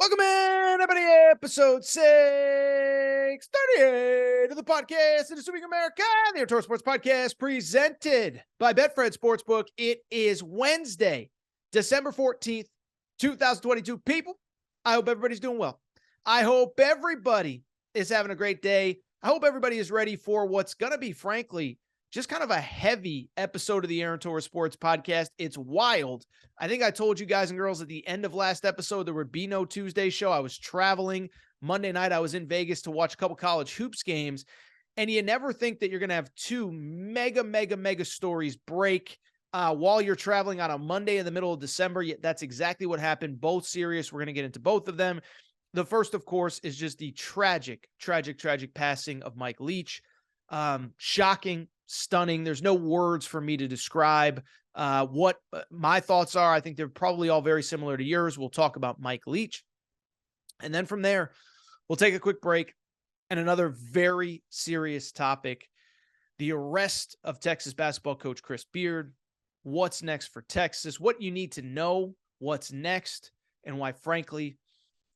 Welcome in, everybody, episode 638 of the podcast. It is Week America, the Tour Sports Podcast, presented by Betfred Sportsbook. It is Wednesday, December 14th, 2022. People, I hope everybody's doing well. I hope everybody is having a great day. I hope everybody is ready for what's going to be, frankly, just kind of a heavy episode of the Aaron Torres Sports Podcast. It's wild. I think I told you guys and girls at the end of last episode there would be no Tuesday show. I was traveling. Monday night, I was in Vegas to watch a couple college hoops games. And you never think that you're going to have two mega stories break while you're traveling on a Monday in the middle of December. Yet that's exactly what happened. Both serious. We're going to get into both of them. The first, of course, is just the tragic passing of Mike Leach. Shocking. Stunning. There's no words for me to describe what my thoughts are. I think they're probably all very similar to yours. We'll talk about Mike Leach. And then from there, we'll take a quick break and another very serious topic, the arrest of Texas basketball coach Chris Beard. What's next for Texas? What you need to know, what's next, and why, frankly,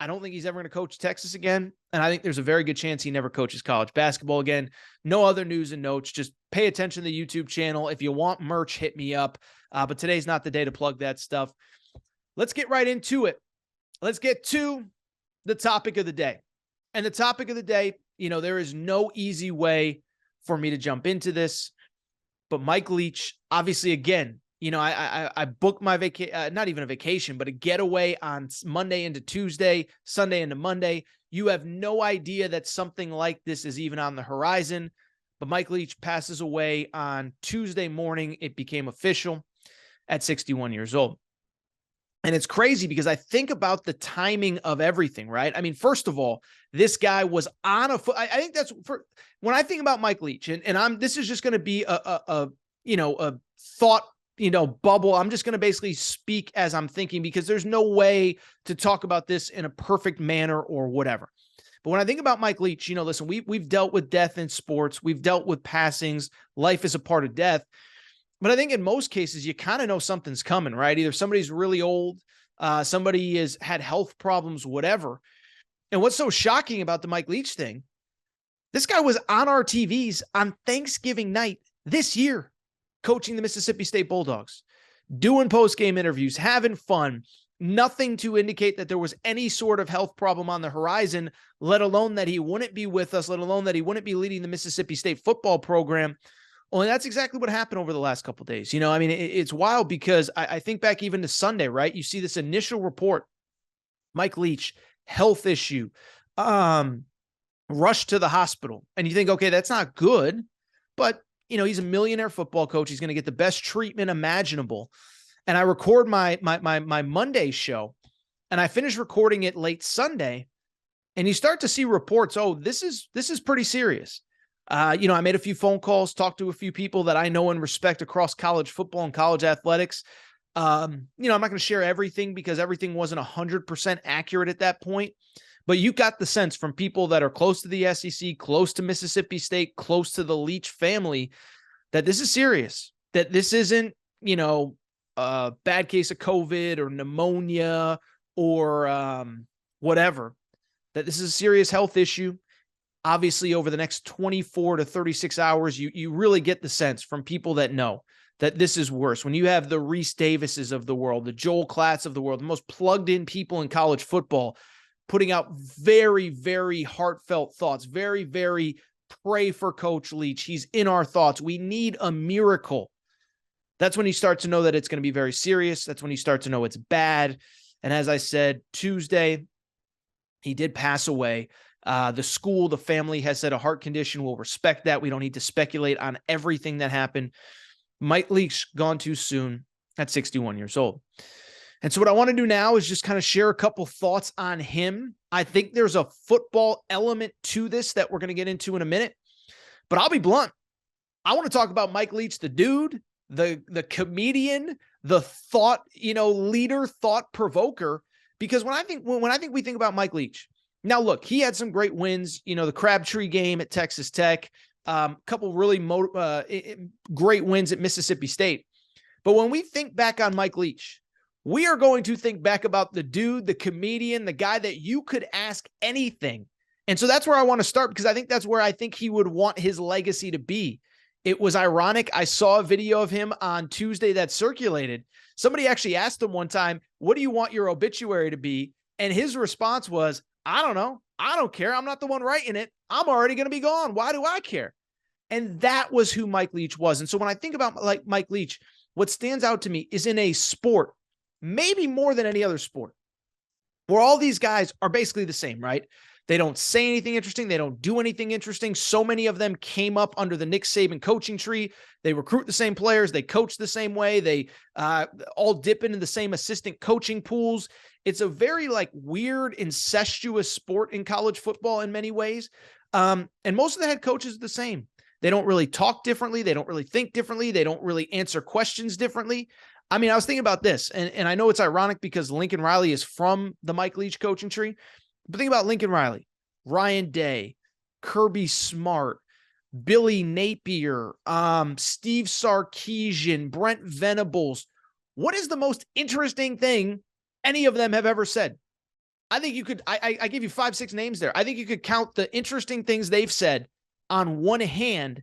I don't think he's ever going to coach Texas again. And I think there's a very good chance he never coaches college basketball again. No other news and notes. Just pay attention to the YouTube channel. If you want merch, hit me up. But today's not the day to plug that stuff. Let's get right into it. Let's get to the topic of the day. And the topic of the day, there is no easy way for me to jump into this. But Mike Leach, obviously, again, I booked my vacation, not even a vacation, but a getaway on Monday into Tuesday, Sunday into Monday. You have no idea that something like this is even on the horizon. But Mike Leach passes away on Tuesday morning. It became official at 61 years old. And it's crazy because I think about the timing of everything, right? I mean, first of all, this guy was on a foot. I think that's for when I think about Mike Leach, and this is just going to be a thought, bubble. I'm just going to basically speak as I'm thinking because there's no way to talk about this in a perfect manner or whatever. But when I think about Mike Leach, listen, we've dealt with death in sports. We've dealt with passings. Life is a part of death. But I think in most cases, you kind of know something's coming, right? Either somebody's really old, somebody has had health problems, whatever. And what's so shocking about the Mike Leach thing, this guy was on our TVs on Thanksgiving night this year, coaching the Mississippi State Bulldogs, doing post-game interviews, having fun, nothing to indicate that there was any sort of health problem on the horizon, let alone that he wouldn't be with us, let alone that he wouldn't be leading the Mississippi State football program. Well, and that's exactly what happened over the last couple of days. It's wild because I think back even to Sunday, right? You see this initial report, Mike Leach, health issue, rushed to the hospital. And you think, okay, that's not good, but he's a millionaire football coach. He's going to get the best treatment imaginable. And I record my Monday show, and I finish recording it late Sunday, and you start to see reports. Oh, this is pretty serious. I made a few phone calls, talked to a few people that I know and respect across college football and college athletics. I'm not going to share everything because everything wasn't 100% accurate at that point. But you got the sense from people that are close to the SEC, close to Mississippi State, close to the Leach family, that this is serious, that this isn't, a bad case of COVID or pneumonia or whatever, that this is a serious health issue. Obviously, over the next 24 to 36 hours, you really get the sense from people that know that this is worse. When you have the Reese Davises of the world, the Joel Klatts of the world, the most plugged in people in college football, putting out very, very heartfelt thoughts, very, very pray for Coach Leach. He's in our thoughts. We need a miracle. That's when you start to know that it's going to be very serious. That's when you start to know it's bad. And as I said, Tuesday, he did pass away. The school, the family has said a heart condition. We'll respect that. We don't need to speculate on everything that happened. Mike Leach gone too soon at 61 years old. And so what I want to do now is just kind of share a couple thoughts on him. I think there's a football element to this that we're going to get into in a minute, but I'll be blunt. I want to talk about Mike Leach, the dude, the comedian, the thought, leader, thought provoker, because when I think we think about Mike Leach, now look, he had some great wins, the Crabtree game at Texas Tech, couple really great wins at Mississippi State. But when we think back on Mike Leach, We are going to think back about the dude, the comedian, the guy that you could ask anything. And so that's where I want to start, because I think that's where I think he would want his legacy to be. It was ironic. I saw a video of him on Tuesday that circulated. Somebody actually asked him one time, what do you want your obituary to be? And his response was, I don't know. I don't care. I'm not the one writing it. I'm already going to be gone. Why do I care? And that was who Mike Leach was. And so when I think about like Mike Leach, what stands out to me is in a sport, maybe more than any other sport, where all these guys are basically the same, right? They don't say anything interesting. They don't do anything interesting. So many of them came up under the Nick Saban coaching tree. They recruit the same players. They coach the same way. They all dip into the same assistant coaching pools. It's a very like weird, incestuous sport in college football in many ways. And most of the head coaches are the same. They don't really talk differently. They don't really think differently. They don't really answer questions differently. I mean, I was thinking about this, and I know it's ironic because Lincoln Riley is from the Mike Leach coaching tree, but think about Lincoln Riley, Ryan Day, Kirby Smart, Billy Napier, Steve Sarkisian, Brent Venables. What is the most interesting thing any of them have ever said? I think you could, I give you 5-6 names there. I think you could count the interesting things they've said on one hand.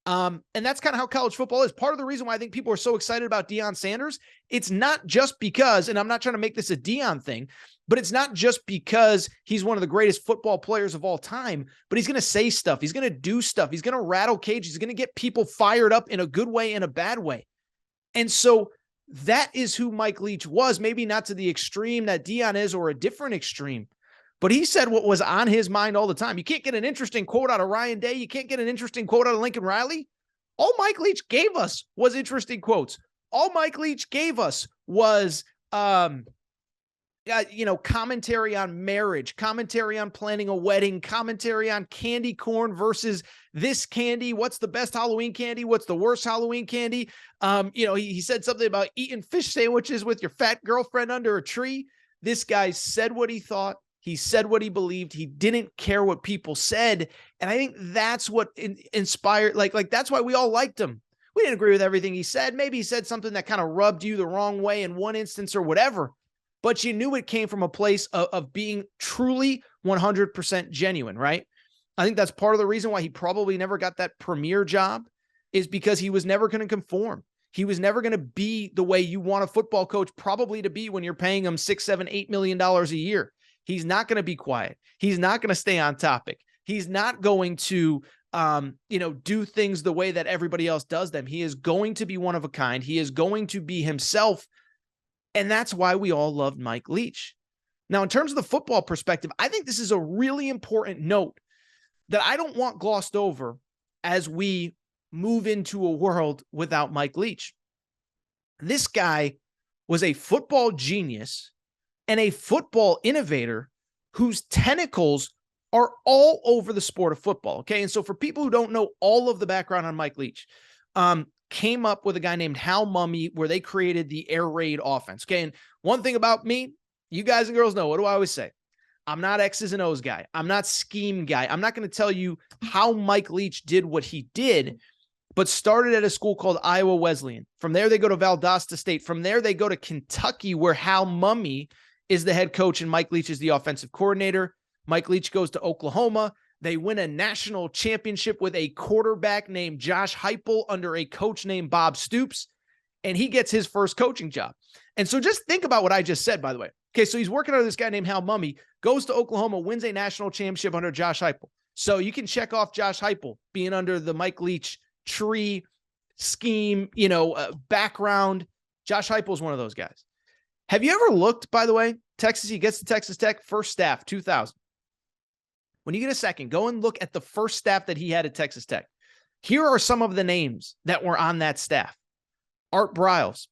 And that's kind of how college football is. Part of the reason why I think people are so excited about Deion Sanders, it's not just because, and I'm not trying to make this a Deion thing, but it's not just because he's one of the greatest football players of all time, but he's going to say stuff. He's going to do stuff. He's going to rattle cages. He's going to get people fired up in a good way and a bad way. And so that is who Mike Leach was, maybe not to the extreme that Deion is or a different extreme, but he said what was on his mind all the time. You can't get an interesting quote out of Ryan Day. You can't get an interesting quote out of Lincoln Riley. All Mike Leach gave us was interesting quotes. All Mike Leach gave us was, commentary on marriage, commentary on planning a wedding, commentary on candy corn versus this candy. What's the best Halloween candy? What's the worst Halloween candy? He said something about eating fish sandwiches with your fat girlfriend under a tree. This guy said what he thought. He said what he believed. He didn't care what people said. And I think that's what inspired, like that's why we all liked him. We didn't agree with everything he said. Maybe he said something that kind of rubbed you the wrong way in one instance or whatever, but you knew it came from a place of being truly 100% genuine, right? I think that's part of the reason why he probably never got that premier job, is because he was never going to conform. He was never going to be the way you want a football coach probably to be when you're paying him $6, $7, $8 million a year. He's not going to be quiet. He's not going to stay on topic. He's not going to, do things the way that everybody else does them. He is going to be one of a kind. He is going to be himself. And that's why we all loved Mike Leach. Now, in terms of the football perspective, I think this is a really important note that I don't want glossed over as we move into a world without Mike Leach. This guy was a football genius and a football innovator whose tentacles are all over the sport of football. Okay. And so for people who don't know all of the background on Mike Leach, came up with a guy named Hal Mumme, where they created the air raid offense. Okay. And one thing about me, you guys and girls know, what do I always say? I'm not X's and O's guy. I'm not scheme guy. I'm not going to tell you how Mike Leach did what he did, but started at a school called Iowa Wesleyan. From there, they go to Valdosta State. From there, they go to Kentucky, where Hal Mumme is the head coach and Mike Leach is the offensive coordinator. Mike Leach goes to Oklahoma. They win a national championship with a quarterback named Josh Heupel under a coach named Bob Stoops, and he gets his first coaching job. And so just think about what I just said, by the way. Okay, so he's working under this guy named Hal Mumme, goes to Oklahoma, wins a national championship under Josh Heupel. So you can check off Josh Heupel being under the Mike Leach tree scheme, background. Josh Heupel is one of those guys. Have you ever looked, by the way, Texas, he gets to Texas Tech, first staff, 2000. When you get a second, go and look at the first staff that he had at Texas Tech. Here are some of the names that were on that staff. Art Briles.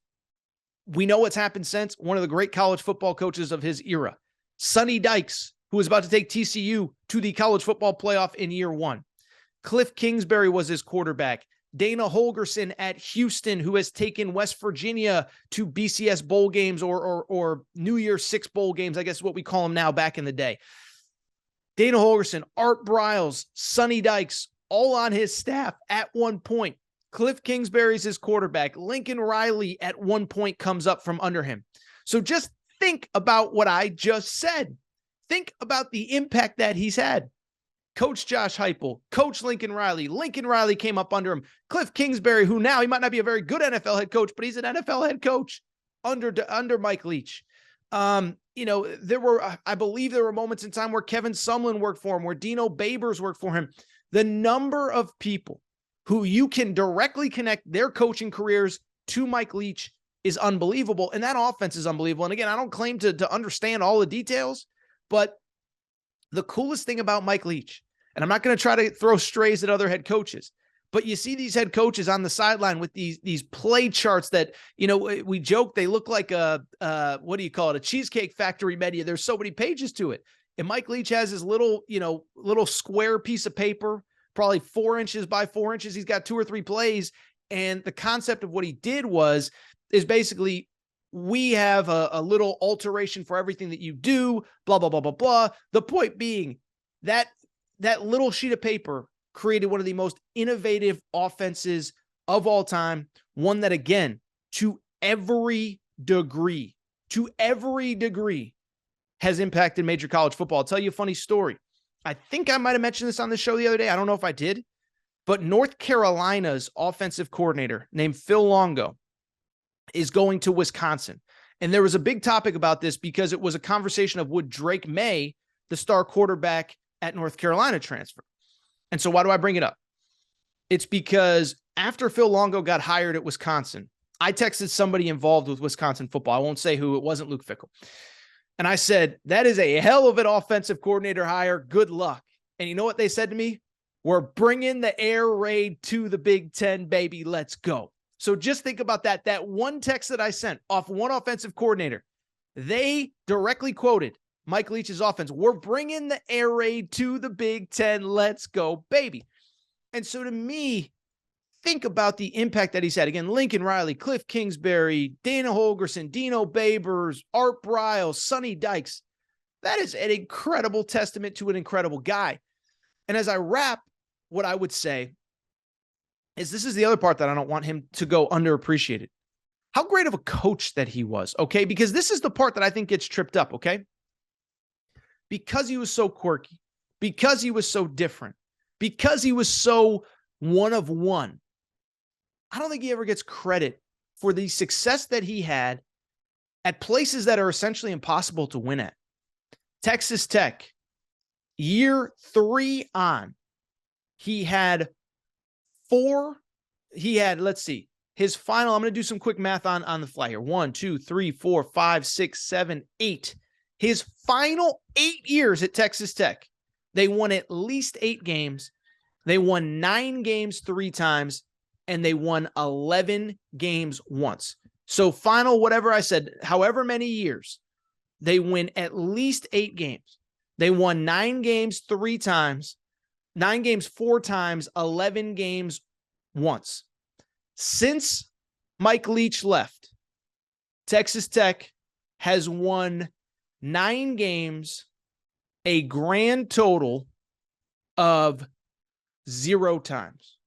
We know what's happened since. One of the great college football coaches of his era. Sonny Dykes, who was about to take TCU to the college football playoff in year one. Cliff Kingsbury was his quarterback. Dana Holgorsen at Houston, who has taken West Virginia to BCS bowl games or New Year's Six bowl games, I guess is what we call them now, back in the day. Dana Holgorsen, Art Briles, Sonny Dykes, all on his staff at one point. Cliff Kingsbury's his quarterback. Lincoln Riley at one point comes up from under him. So just think about what I just said. Think about the impact that he's had. Coach Josh Heupel, Coach Lincoln Riley. Lincoln Riley came up under him. Cliff Kingsbury, who now he might not be a very good NFL head coach, but he's an NFL head coach under Mike Leach. I believe there were moments in time where Kevin Sumlin worked for him, where Dino Babers worked for him. The number of people who you can directly connect their coaching careers to Mike Leach is unbelievable. And that offense is unbelievable. And again, I don't claim to understand all the details, but the coolest thing about Mike Leach, and I'm not going to try to throw strays at other head coaches, but you see these head coaches on the sideline with these play charts that, we joke, they look like a Cheesecake Factory menu. There's so many pages to it. And Mike Leach has his little square piece of paper, probably 4 inches by 4 inches. He's got 2 or 3 plays. And the concept of what he did is basically, we have a little alteration for everything that you do, blah, blah, blah, blah, blah. The point being that little sheet of paper created one of the most innovative offenses of all time. One that, again, to every degree, has impacted major college football. I'll tell you a funny story. I think I might have mentioned this on the show the other day. I don't know if I did, but North Carolina's offensive coordinator named Phil Longo is going to Wisconsin. And there was a big topic about this because it was a conversation of, would Drake May, the star quarterback at North Carolina, transfer? And so why do I bring it up? It's because after Phil Longo got hired at Wisconsin, I texted somebody involved with Wisconsin football. I won't say who. It wasn't Luke Fickell. And I said, that is a hell of an offensive coordinator hire. Good luck. And you know what they said to me? We're bringing the air raid to the Big Ten, baby. Let's go. So just think about that. That one text that I sent off one offensive coordinator, they directly quoted Mike Leach's offense. We're bringing the air raid to the Big Ten. Let's go, baby. And so to me, think about the impact that he's had. Again, Lincoln Riley, Cliff Kingsbury, Dana Holgerson, Dino Babers, Art Briles, Sonny Dykes. That is an incredible testament to an incredible guy. And as I wrap, what I would say is, this is the other part that I don't want him to go underappreciated. How great of a coach that he was, okay? Because this is the part that I think gets tripped up, okay? Because he was so quirky, because he was so different, because he was so one of one, I don't think he ever gets credit for the success that he had at places that are essentially impossible to win at. Texas Tech, year 3 on, he had let's see, his final, I'm going to do some quick math on the fly here. 1, 2, 3, 4, 5, 6, 7, 8. His final 8 years at Texas Tech, they won at least 8 games. They won 9 games 3 times, and they won 11 games once. So final, whatever I said, however many years, they win at least 8 games. They won 9 games 3 times, 9 games 4 times, 11 games once. Since Mike Leach left, Texas Tech has won 9 games, a grand total of 0 times.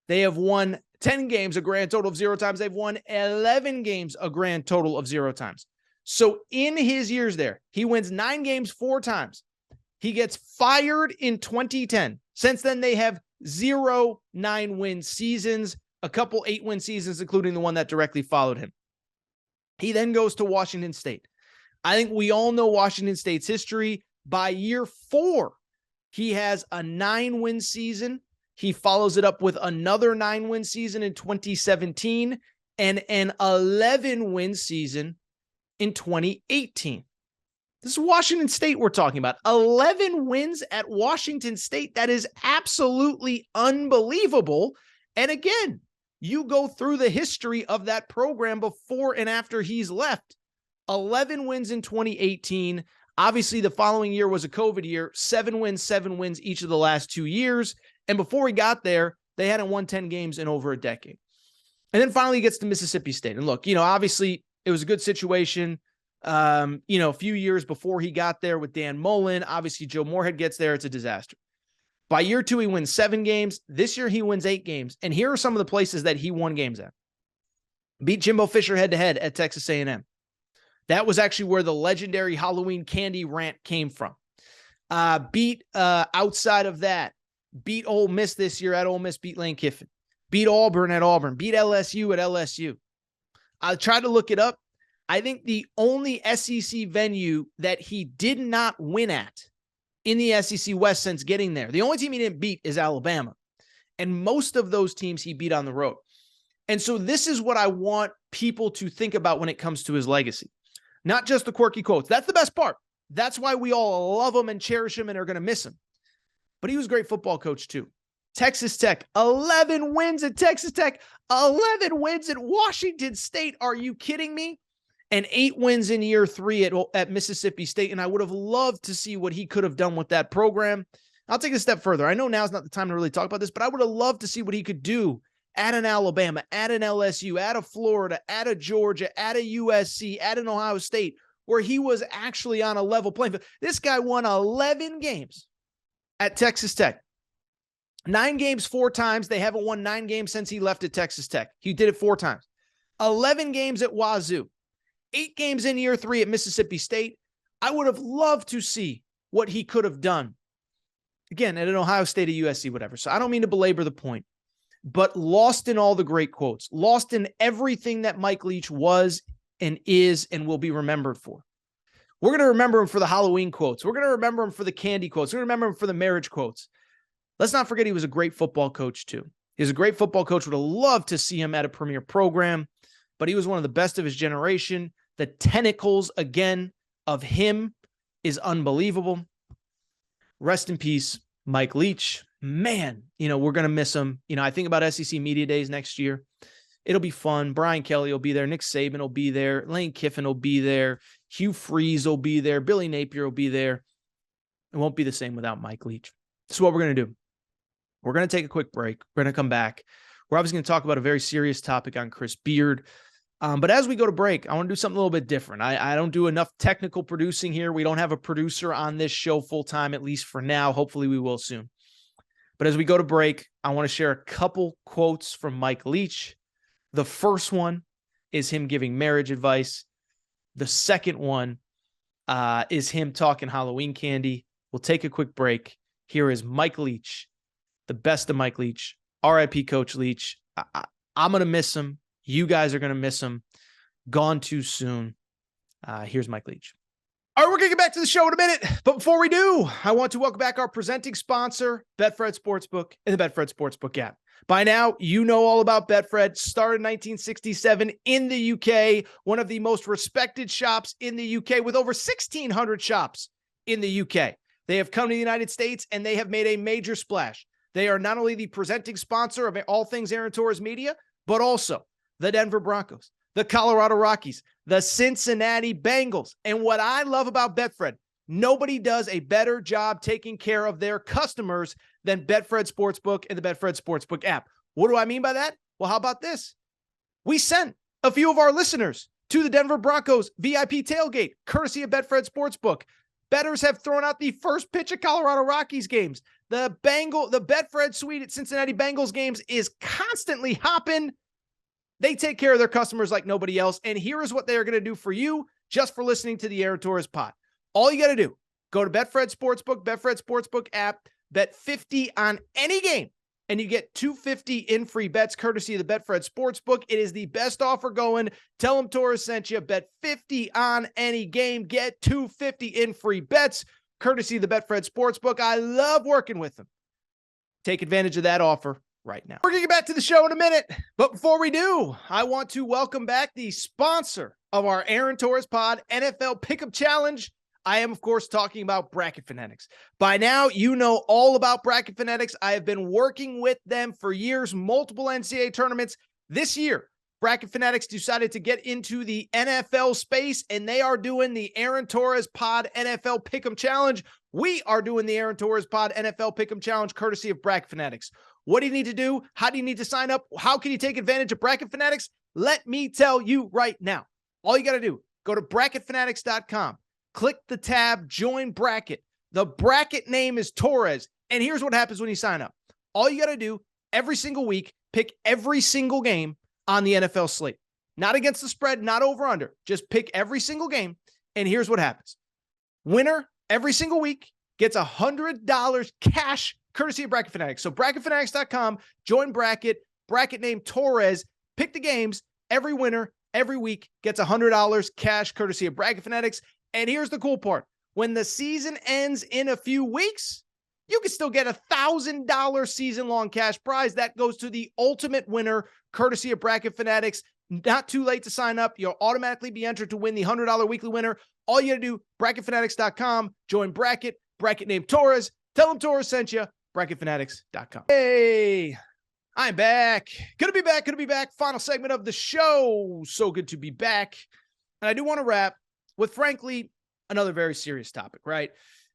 They have won 10 games, a grand total of 0 times. They've won 11 games, a grand total of 0 times. So in his years there, he wins 9 games 4 times. He gets fired in 2010. Since then, they have 0 9-win seasons, a couple 8-win seasons, including the one that directly followed him. He then goes to Washington State. I think we all know Washington State's history. By year 4, he has a 9-win season. He follows it up with another 9-win season in 2017 and an 11-win season in 2018. This is Washington State we're talking about. 11 wins at Washington State. That is absolutely unbelievable. And again, you go through the history of that program before and after he's left. 11 wins in 2018. Obviously, the following year was a COVID year. 7 wins each of the last 2 years. And before he got there, they hadn't won 10 games in over a decade. And then finally he gets to Mississippi State. And look, obviously it was a good situation. A few years before he got there with Dan Mullen, obviously Joe Moorhead gets there. It's a disaster. By year 2, he wins 7 games. This year he wins 8 games. And here are some of the places that he won games at. Beat Jimbo Fisher head-to-head at Texas A&M. That was actually where the legendary Halloween candy rant came from. Outside of that, beat Ole Miss this year at Ole Miss, beat Lane Kiffin. Beat Auburn at Auburn. Beat LSU at LSU. I tried to look it up. I think the only SEC venue that he did not win at in the SEC West since getting there, the only team he didn't beat is Alabama. And most of those teams he beat on the road. And so this is what I want people to think about when it comes to his legacy. Not just the quirky quotes. That's the best part. That's why we all love him and cherish him and are going to miss him. But he was a great football coach too. Texas Tech, 11 wins at Texas Tech, 11 wins at Washington State. Are you kidding me? And 8 wins in year 3 at Mississippi State. And I would have loved to see what he could have done with that program. I'll take it a step further. I know now's not the time to really talk about this, but I would have loved to see what he could do at an Alabama, at an LSU, at a Florida, at a Georgia, at a USC, at an Ohio State, where he was actually on a level playing field. This guy won 11 games at Texas Tech. 9 games 4 times. They haven't won 9 games since he left at Texas Tech. He did it 4 times. 11 games at Wazoo. 8 games in year 3 at Mississippi State. I would have loved to see what he could have done. Again, at an Ohio State, a USC, whatever. So I don't mean to belabor the point, but lost in all the great quotes, lost in everything that Mike Leach was and is and will be remembered for. We're going to remember him for the Halloween quotes. We're going to remember him for the candy quotes. We're going to remember him for the marriage quotes. Let's not forget he was a great football coach too. He was a great football coach. Would have loved to see him at a premier program, but he was one of the best of his generation. The tentacles, again, of him is unbelievable. Rest in peace, Mike Leach. Man, we're going to miss him. I think about SEC Media Days next year. It'll be fun. Brian Kelly will be there. Nick Saban will be there. Lane Kiffin will be there. Hugh Freeze will be there. Billy Napier will be there. It won't be the same without Mike Leach. This is what we're going to do. We're going to take a quick break. We're going to come back. We're obviously going to talk about a very serious topic on Chris Beard. But as we go to break, I want to do something a little bit different. I don't do enough technical producing here. We don't have a producer on this show full time, at least for now. Hopefully we will soon. But as we go to break, I want to share a couple quotes from Mike Leach. The first one is him giving marriage advice. The second one is him talking Halloween candy. We'll take a quick break. Here is Mike Leach, the best of Mike Leach. RIP Coach Leach. I'm going to miss him. You guys are going to miss him. Gone too soon. Here's Mike Leach. All right, we're going to get back to the show in a minute. But before we do, I want to welcome back our presenting sponsor, Betfred Sportsbook and the Betfred Sportsbook app. By now, you know all about Betfred. Started in 1967 in the UK, one of the most respected shops in the UK with over 1,600 shops in the UK. They have come to the United States and they have made a major splash. They are not only the presenting sponsor of all things Aaron Torres Media, but also the Denver Broncos, the Colorado Rockies, the Cincinnati Bengals. And what I love about Betfred, nobody does a better job taking care of their customers than Betfred Sportsbook and the Betfred Sportsbook app. What do I mean by that? Well, how about this? We sent a few of our listeners to the Denver Broncos VIP tailgate, courtesy of Betfred Sportsbook. Bettors have thrown out the first pitch of Colorado Rockies games. The Betfred suite at Cincinnati Bengals games is constantly hopping. They take care of their customers like nobody else. And here is what they are going to do for you just for listening to the Aaron Torres pod. All you got to do, go to Betfred Sportsbook app, bet 50 on any game, and you get $250 in free bets courtesy of the Betfred Sportsbook. It is the best offer going. Tell them Torres sent you. Bet 50 on any game, get $250 in free bets courtesy of the Betfred Sportsbook. I love working with them. Take advantage of that offer right now. We're going to get back to the show in a minute, but before we do, I want to welcome back the sponsor of our Aaron Torres Pod NFL Pickup Challenge. I am, of course, talking about Bracket Fanatics. By now, you know all about Bracket Fanatics. I have been working with them for years, multiple NCAA tournaments. This year, Bracket Fanatics decided to get into the NFL space, and they are doing the Aaron Torres Pod NFL Pick'em Challenge. We are doing the Aaron Torres Pod NFL Pick'em Challenge courtesy of Bracket Fanatics. What do you need to do? How do you need to sign up? How can you take advantage of Bracket Fanatics? Let me tell you right now. All you got to do, go to bracketfanatics.com. Click the tab, join bracket. The bracket name is Torres. And here's what happens when you sign up. All you got to do every single week, pick every single game on the NFL slate. not against the spread, not over under. Just pick every single game. And here's what happens. Winner every single week gets $100 cash courtesy of Bracket Fanatics. So bracketfanatics.com, join bracket name Torres, pick the games. Every winner every week gets $100 cash courtesy of Bracket Fanatics. And here's the cool part. When the season ends in a few weeks, you can still get $1,000 season-long cash prize. That goes to the ultimate winner, courtesy of Bracket Fanatics. Not too late to sign up. You'll automatically be entered to win the $100 weekly winner. All you got to do, bracketfanatics.com, join bracket name Torres. Tell them Torres sent you, bracketfanatics.com. Hey, I'm back. Good to be back. Final segment of the show. So good to be back. And I do want to wrap with, frankly, another very serious topic, right?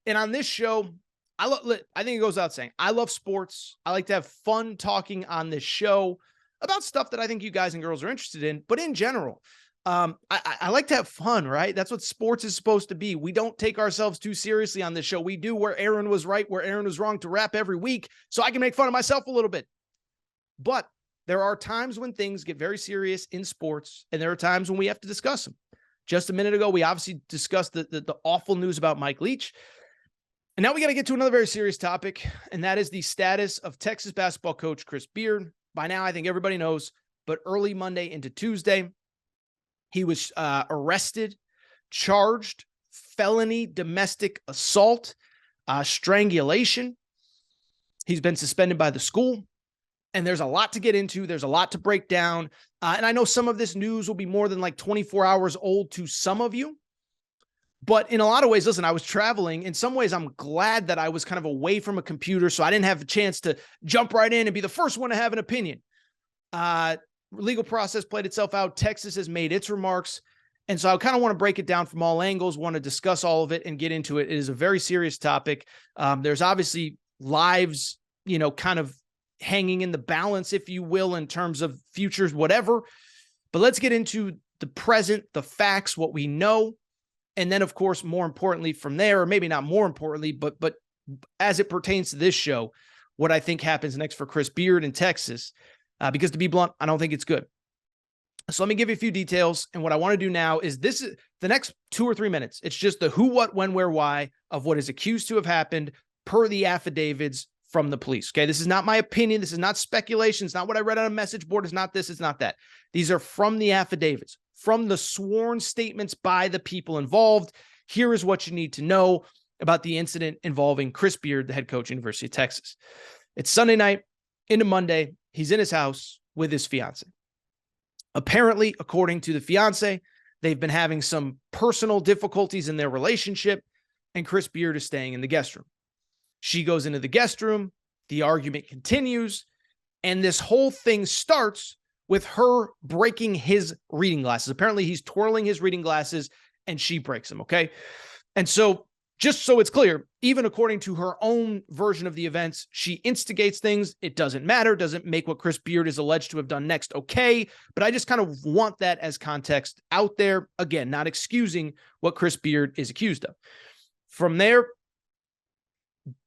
And on this show, I think it goes without saying, I love sports. I like to have fun talking on this show about stuff that I think you guys and girls are interested in. But in general, I like to have fun, right? That's what sports is supposed to be. We don't take ourselves too seriously on this show. We do where Aaron was right, where Aaron was wrong to wrap every week so I can make fun of myself a little bit. But there are times when things get very serious in sports, and there are times when we have to discuss them. Just a minute ago, we obviously discussed the awful news about Mike Leach. And now we got to get to another very serious topic, and that is the status of Texas basketball coach Chris Beard. By now, I think everybody knows, but early Monday into Tuesday, he was arrested, charged, felony domestic assault, strangulation. He's been suspended by the school, and there's a lot to get into. There's a lot to break down, and I know some of this news will be more than like 24 hours old to some of you. But in a lot of ways, listen, I was traveling. In some ways, I'm glad that I was kind of away from a computer, so I didn't have a chance to jump right in and be the first one to have an opinion. Legal process played itself out. Texas has made its remarks. And so I kind of want to break it down from all angles, want to discuss all of it and get into it. It is a very serious topic. There's obviously lives, kind of hanging in the balance, if you will, in terms of futures, whatever. But let's get into the present, the facts, what we know. And then, of course, more importantly from there, or maybe not more importantly, but as it pertains to this show, what I think happens next for Chris Beard in Texas, because to be blunt, I don't think it's good. So let me give you a few details. And what I want to do now is the next 2 or 3 minutes. It's just the who, what, when, where, why of what is accused to have happened per the affidavits from the police. Okay. This is not my opinion. This is not speculation. It's not what I read on a message board. It's not this. It's not that. These are from the affidavits, from the sworn statements by the people involved. Here is what you need to know about the incident involving Chris Beard, the head coach, University of Texas. It's Sunday night into Monday. He's in his house with his fiance. Apparently, according to the fiance, they've been having some personal difficulties in their relationship, and Chris Beard is staying in the guest room. She goes into the guest room. The argument continues, and this whole thing starts with her breaking his reading glasses. Apparently, he's twirling his reading glasses, and she breaks them, okay? And so, just so it's clear, even according to her own version of the events, she instigates things. It doesn't matter. Doesn't make what Chris Beard is alleged to have done next okay. But I just kind of want that as context out there. Again, not excusing what Chris Beard is accused of. From there,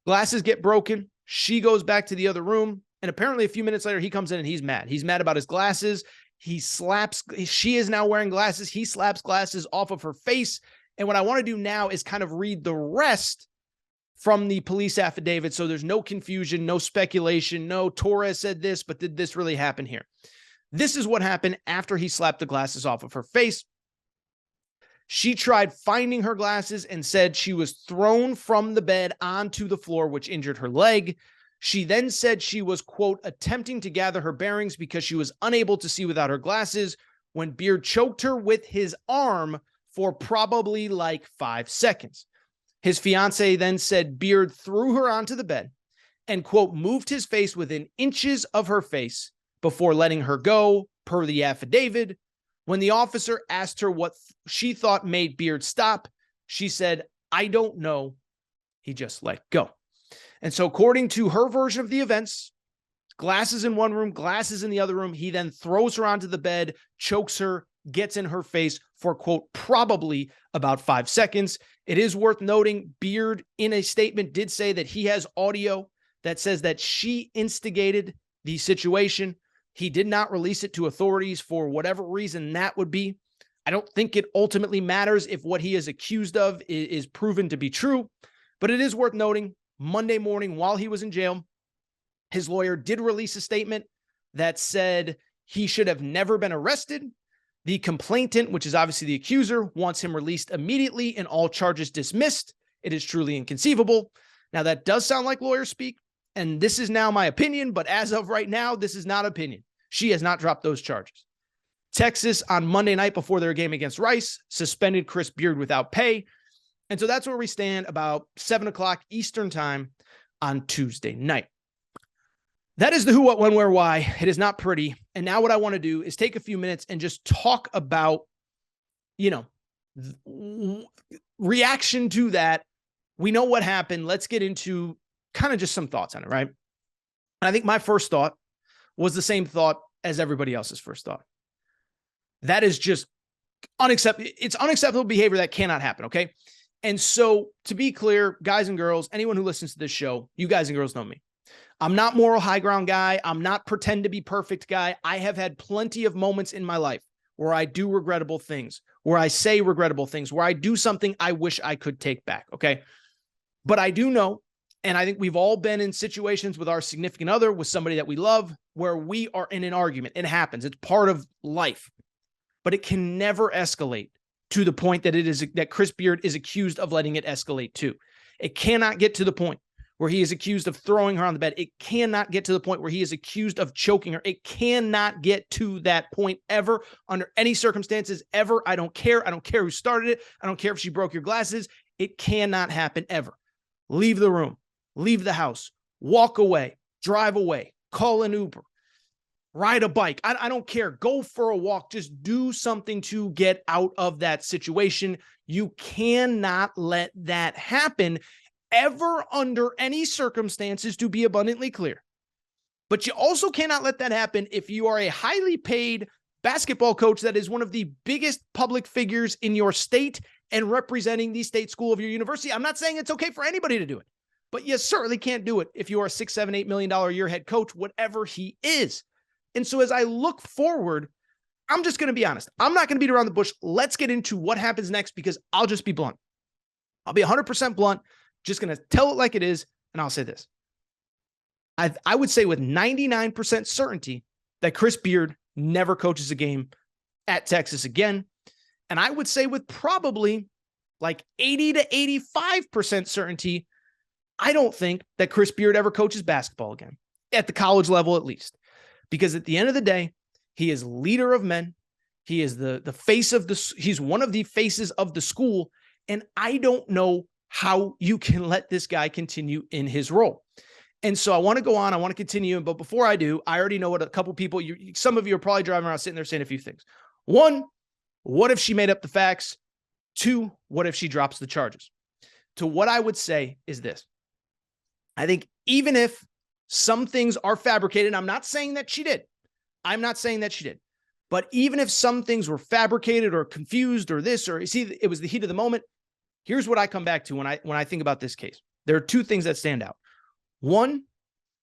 glasses get broken. She goes back to the other room. And apparently a few minutes later, he comes in and he's mad. He's mad about his glasses. She is now wearing glasses. He slaps glasses off of her face. And what I want to do now is kind of read the rest from the police affidavit. So there's no confusion, no speculation, no Torres said this, but did this really happen here? This is what happened after he slapped the glasses off of her face. She tried finding her glasses and said she was thrown from the bed onto the floor, which injured her leg. She then said she was, quote, attempting to gather her bearings because she was unable to see without her glasses when Beard choked her with his arm for probably like 5 seconds. His fiance then said Beard threw her onto the bed and, quote, moved his face within inches of her face before letting her go, per the affidavit. When the officer asked her what she thought made Beard stop, she said, I don't know. He just let go. And so according to her version of the events, glasses in one room, glasses in the other room, he then throws her onto the bed, chokes her, gets in her face for, quote, probably about 5 seconds. It is worth noting Beard in a statement did say that he has audio that says that she instigated the situation. He did not release it to authorities for whatever reason that would be. I don't think it ultimately matters if what he is accused of is proven to be true, but it is worth noting Monday morning while he was in jail, his lawyer did release a statement that said he should have never been arrested. The complainant, which is obviously the accuser, wants him released immediately and all charges dismissed. It is truly inconceivable. Now, that does sound like lawyer speak, and this is now my opinion, but as of right now, this is not opinion. She has not dropped those charges. Texas, on Monday night before their game against Rice, suspended Chris Beard without pay. And so that's where we stand about 7 o'clock Eastern time on Tuesday night. That is the who, what, when, where, why. It is not pretty. And now what I want to do is take a few minutes and just talk about, reaction to that. We know what happened. Let's get into kind of just some thoughts on it, right? And I think my first thought was the same thought as everybody else's first thought. That is just unacceptable. It's unacceptable behavior that cannot happen, okay? And so to be clear, guys and girls, anyone who listens to this show, you guys and girls know me. I'm not moral high ground guy. I'm not pretend to be perfect guy. I have had plenty of moments in my life where I do regrettable things, where I say regrettable things, where I do something I wish I could take back, okay? But I do know, and I think we've all been in situations with our significant other, with somebody that we love, where we are in an argument. It happens. It's part of life. But it can never escalate to the point that Chris Beard is accused of letting it escalate to. It cannot get to the point where he is accused of throwing her on the bed. It cannot get to the point where he is accused of choking her. It cannot get to that point ever, under any circumstances, ever. I don't care. I don't care who started it. I don't care if she broke your glasses. It cannot happen ever. Leave the room. Leave the house. Walk away. Drive away. Call an Uber. Ride a bike. I don't care. Go for a walk. Just do something to get out of that situation. You cannot let that happen ever under any circumstances, to be abundantly clear. But you also cannot let that happen if you are a highly paid basketball coach that is one of the biggest public figures in your state and representing the state school of your university. I'm not saying it's okay for anybody to do it, but you certainly can't do it if you are a $6, $7, $8 million a year head coach, whatever he is. And so as I look forward, I'm just going to be honest. I'm not going to beat around the bush. Let's get into what happens next, because I'll just be blunt. I'll be 100% blunt, just going to tell it like it is. And I'll say this. I would say with 99% certainty that Chris Beard never coaches a game at Texas again. And I would say with probably like 80 to 85% certainty, I don't think that Chris Beard ever coaches basketball again, at the college level at least. Because at the end of the day, he is leader of men. He is the face of he's one of the faces of the school. And I don't know how you can let this guy continue in his role. And so I want to go on. I want to continue. But before I do, I already know what a couple people, some of you are probably driving around sitting there saying a few things. One, what if she made up the facts? Two, what if she drops the charges? To what I would say is this. I think even if some things are fabricated, I'm not saying that she did. But even if some things were fabricated or confused or this, or see, it was the heat of the moment. Here's what I come back to when I think about this case. There are two things that stand out. One,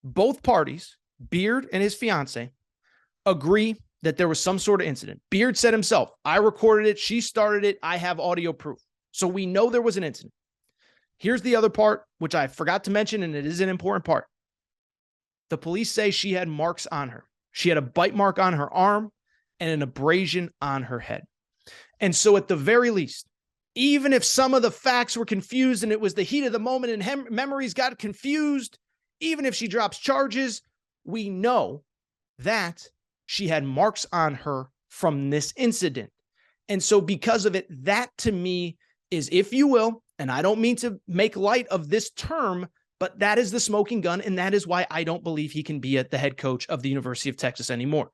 both parties, Beard and his fiance, agree that there was some sort of incident. Beard said himself, I recorded it. She started it. I have audio proof. So we know there was an incident. Here's the other part, which I forgot to mention, and it is an important part. The police say she had marks on her. She had a bite mark on her arm and an abrasion on her head. And so at the very least, even if some of the facts were confused and it was the heat of the moment and memories got confused, even if she drops charges, we know that she had marks on her from this incident. And so because of it, that to me is, if you will, and I don't mean to make light of this term, but that is the smoking gun. And that is why I don't believe he can be the head coach of the University of Texas anymore,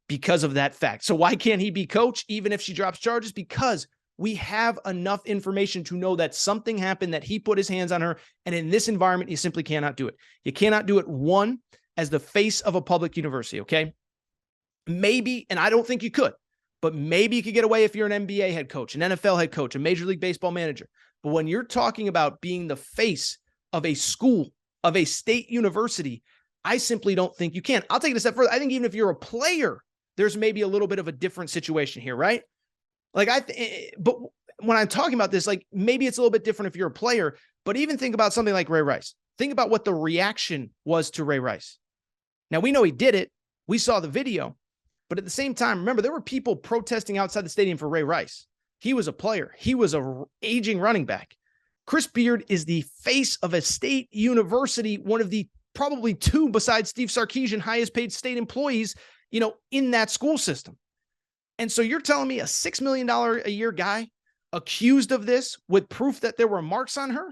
because of that fact. So why can't he be coach even if she drops charges? Because we have enough information to know that something happened, that he put his hands on her. And in this environment, you simply cannot do it. You cannot do it, one, as the face of a public university, okay? Maybe, and I don't think you could, but maybe you could get away if you're an NBA head coach, an NFL head coach, a Major League Baseball manager. But when you're talking about being the face of a school, of a state university, I simply don't think you can. I'll take it a step further. I think even if you're a player, there's maybe a little bit of a different situation here, right? Like but when I'm talking about this, like maybe it's a little bit different if you're a player, but even think about something like Ray Rice. Think about what the reaction was to Ray Rice. Now we know he did it. We saw the video, but at the same time, remember, there were people protesting outside the stadium for Ray Rice. He was a player. He was a aging running back. Chris Beard is the face of a state university, one of the probably two besides Steve Sarkisian highest paid state employees, in that school system. And so you're telling me a $6 million a year guy accused of this with proof that there were marks on her?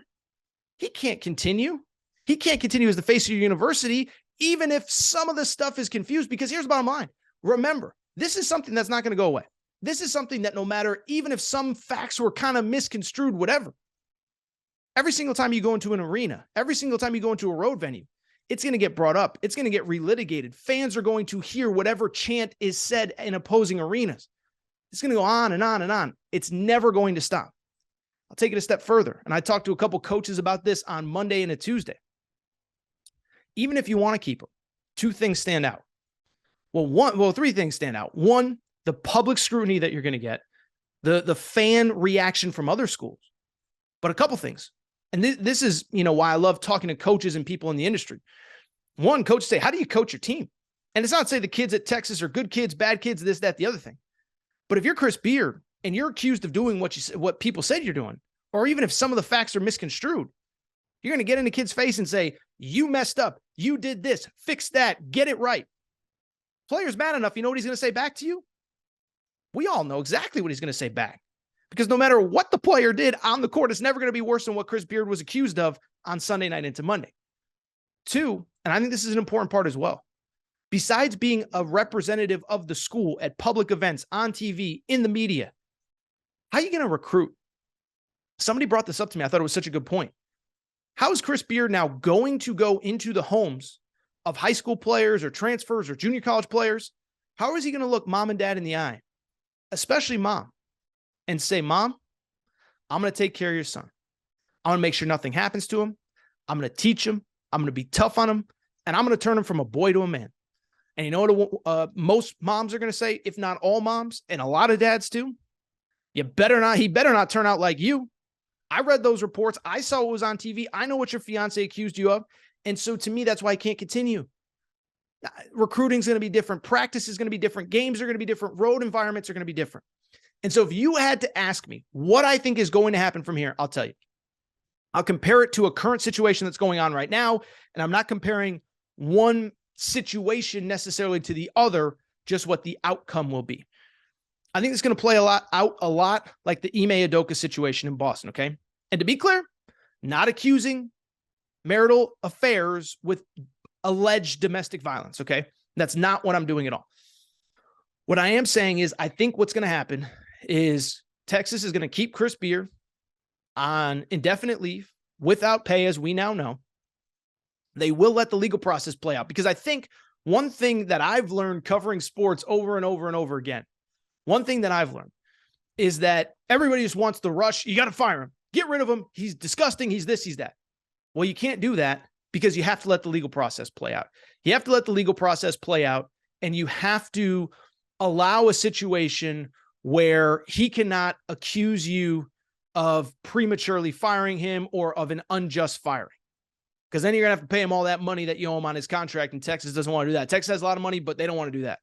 He can't continue. He can't continue as the face of your university, even if some of the stuff is confused, because here's the bottom line. Remember, this is something that's not going to go away. This is something that no matter, even if some facts were kind of misconstrued, whatever, every single time you go into an arena, every single time you go into a road venue, it's going to get brought up. It's going to get relitigated. Fans are going to hear whatever chant is said in opposing arenas. It's going to go on and on and on. It's never going to stop. I'll take it a step further. And I talked to a couple coaches about this on Monday and a Tuesday. Even if you want to keep them, two things stand out. Three things stand out. One, the public scrutiny that you're going to get, the fan reaction from other schools, but a couple things. And this is, why I love talking to coaches and people in the industry. One, coaches say, how do you coach your team? And it's not to say the kids at Texas are good kids, bad kids, this, that, the other thing. But if you're Chris Beard and you're accused of doing what people said you're doing, or even if some of the facts are misconstrued, you're going to get in the kid's face and say, you messed up. You did this, fix that, get it right. Player's mad enough. You know what he's going to say back to you? We all know exactly what he's going to say back. Because no matter what the player did on the court, it's never going to be worse than what Chris Beard was accused of on Sunday night into Monday. Two, and I think this is an important part as well. Besides being a representative of the school at public events, on TV, in the media, how are you going to recruit? Somebody brought this up to me. I thought it was such a good point. How is Chris Beard now going to go into the homes of high school players or transfers or junior college players? How is he going to look mom and dad in the eye, especially mom, and say, Mom, I'm going to take care of your son. I'm going to make sure nothing happens to him. I'm going to teach him. I'm going to be tough on him. And I'm going to turn him from a boy to a man. And you know what most moms are going to say, if not all moms, and a lot of dads too? He better not turn out like you. I read those reports. I saw what was on TV. I know what your fiance accused you of. And so to me, that's why I can't continue. Recruiting is going to be different. Practice is going to be different. Games are going to be different. Road environments are going to be different. And so if you had to ask me what I think is going to happen from here, I'll tell you. I'll compare it to a current situation that's going on right now. And I'm not comparing one situation necessarily to the other, just what the outcome will be. I think it's going to play a lot like the Ime Udoka situation in Boston, okay? And to be clear, not accusing marital affairs with alleged domestic violence, okay? That's not what I'm doing at all. What I am saying is I think what's going to happen is Texas is going to keep Chris Beard on indefinite leave without pay, as we now know. They will let the legal process play out, because I think one thing that I've learned covering sports over and over and over again, one thing that I've learned is that everybody just wants the rush. You got to fire him. Get rid of him. He's disgusting. He's this, he's that. Well, you can't do that because you have to let the legal process play out. You have to let the legal process play out, and you have to allow a situation where he cannot accuse you of prematurely firing him or of an unjust firing. Because then you're going to have to pay him all that money that you owe him on his contract, and Texas doesn't want to do that. Texas has a lot of money, but they don't want to do that.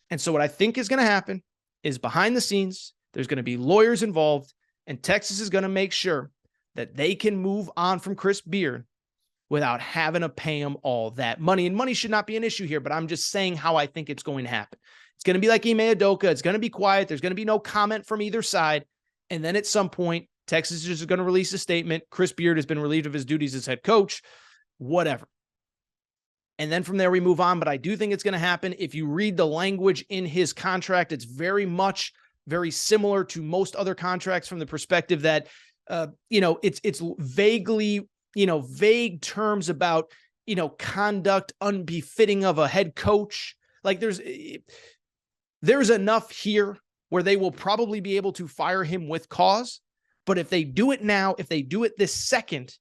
And so what I think is going to happen is behind the scenes, there's going to be lawyers involved, and Texas is going to make sure that they can move on from Chris Beard without having to pay him all that money. And money should not be an issue here, but I'm just saying how I think it's going to happen. It's going to be like Ime Udoka. It's going to be quiet. There's going to be no comment from either side. And then at some point, Texas is just going to release a statement. Chris Beard has been relieved of his duties as head coach, whatever. And then from there, we move on. But I do think it's going to happen. If you read the language in his contract, it's very similar to most other contracts from the perspective that, it's vaguely, vague terms about, conduct unbefitting of a head coach. Like there's enough here where they will probably be able to fire him with cause. But if they do it now, if they do it this second,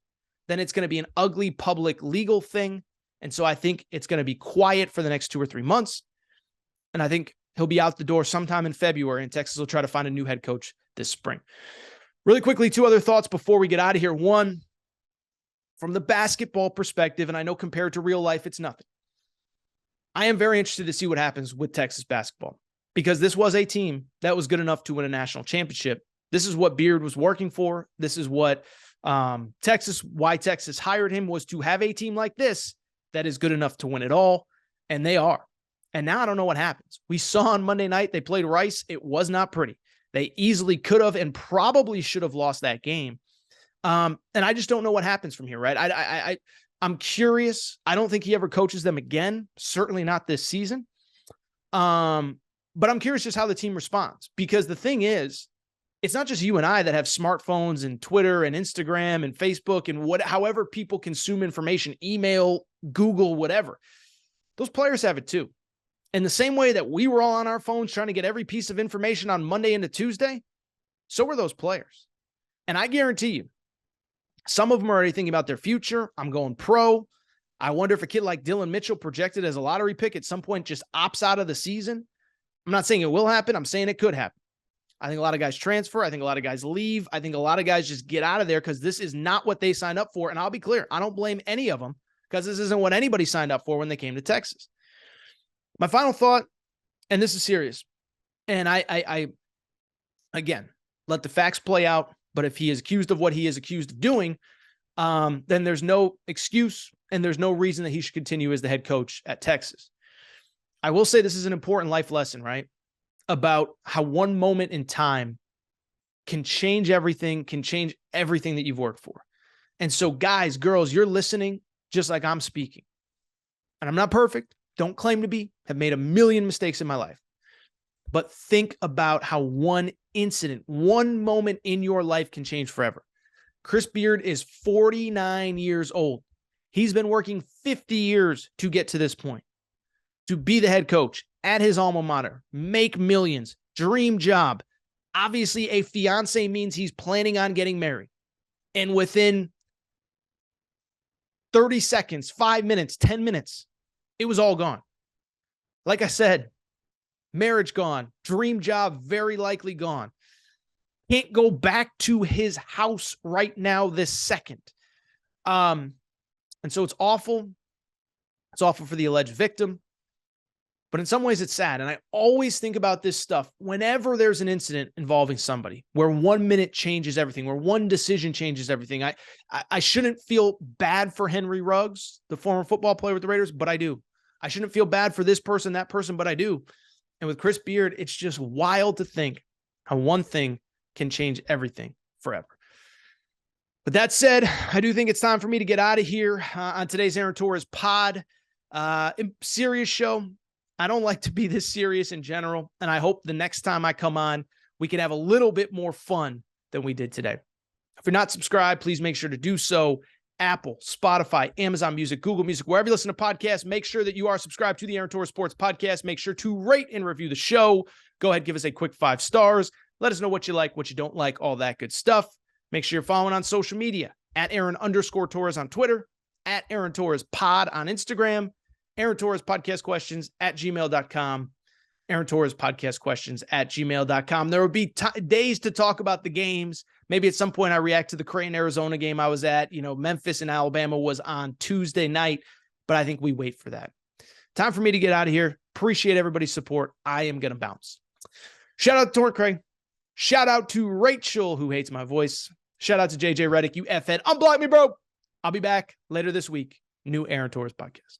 then it's going to be an ugly public legal thing. And so I think it's going to be quiet for the next 2 or 3 months. And I think he'll be out the door sometime in February, and Texas will try to find a new head coach this spring. Really quickly, 2 other thoughts before we get out of here. One, from the basketball perspective, and I know compared to real life, it's nothing. I am very interested to see what happens with Texas basketball, because this was a team that was good enough to win a national championship. This is what Beard was working for. This is what why Texas hired him, was to have a team like this that is good enough to win it all, and they are. And now I don't know what happens. We saw on Monday night, they played Rice. It was not pretty. They easily could have and probably should have lost that game. And I just don't know what happens from here, right? I'm curious. I don't think he ever coaches them again. Certainly not this season. But I'm curious just how the team responds, because the thing is, it's not just you and I that have smartphones and Twitter and Instagram and Facebook and however people consume information, email, Google, whatever. Those players have it too. In the same way that we were all on our phones trying to get every piece of information on Monday into Tuesday, so were those players. And I guarantee you, some of them are already thinking about their future. I'm going pro. I wonder if a kid like Dylan Mitchell, projected as a lottery pick, at some point just opts out of the season. I'm not saying it will happen. I'm saying it could happen. I think a lot of guys transfer. I think a lot of guys leave. I think a lot of guys just get out of there because this is not what they signed up for. And I'll be clear, I don't blame any of them, because this isn't what anybody signed up for when they came to Texas. My final thought, and this is serious, and I again, let the facts play out, but if he is accused of what he is accused of doing, then there's no excuse and there's no reason that he should continue as the head coach at Texas. I will say this is an important life lesson, right? About how one moment in time can change everything that you've worked for. And so guys, girls, you're listening just like I'm speaking. And I'm not perfect. Don't claim to be. Have made a million mistakes in my life. But think about how one incident, one moment in your life can change forever. Chris Beard is 49 years old. He's been working 50 years to get to this point, to be the head coach at his alma mater, make millions, dream job. Obviously, a fiance means he's planning on getting married. And within 30 seconds, 5 minutes, 10 minutes, it was all gone. Like I said, marriage gone, dream job very likely gone. Can't go back to his house right now this second. And so it's awful. It's awful for the alleged victim. But in some ways, it's sad. And I always think about this stuff whenever there's an incident involving somebody, where 1 minute changes everything, where one decision changes everything. I shouldn't feel bad for Henry Ruggs, the former football player with the Raiders, but I do. I shouldn't feel bad for this person, that person, but I do. And with Chris Beard, it's just wild to think how one thing can change everything forever. But that said, I do think it's time for me to get out of here on today's Aaron Torres pod. Serious show. I don't like to be this serious in general, and I hope the next time I come on, we can have a little bit more fun than we did today. If you're not subscribed, please make sure to do so. Apple, Spotify, Amazon Music, Google Music, wherever you listen to podcasts, make sure that you are subscribed to the Aaron Torres Sports Podcast. Make sure to rate and review the show. Go ahead, give us a quick 5 stars. Let us know what you like, what you don't like, all that good stuff. Make sure you're following on social media at Aaron_Torres on Twitter, at Aaron Torres Pod on Instagram, Aaron Torres Podcast Questions at gmail.com, Aaron Torres Podcast Questions at gmail.com. There will be days to talk about the games. Maybe at some point I react to the Creighton, Arizona game I was at. Memphis and Alabama was on Tuesday night, but I think we wait for that. Time for me to get out of here. Appreciate everybody's support. I am going to bounce. Shout out to Torrent Craig. Shout out to Rachel, who hates my voice. Shout out to JJ Redick. You FN. Unblock me, bro. I'll be back later this week. New Aaron Torres Podcast.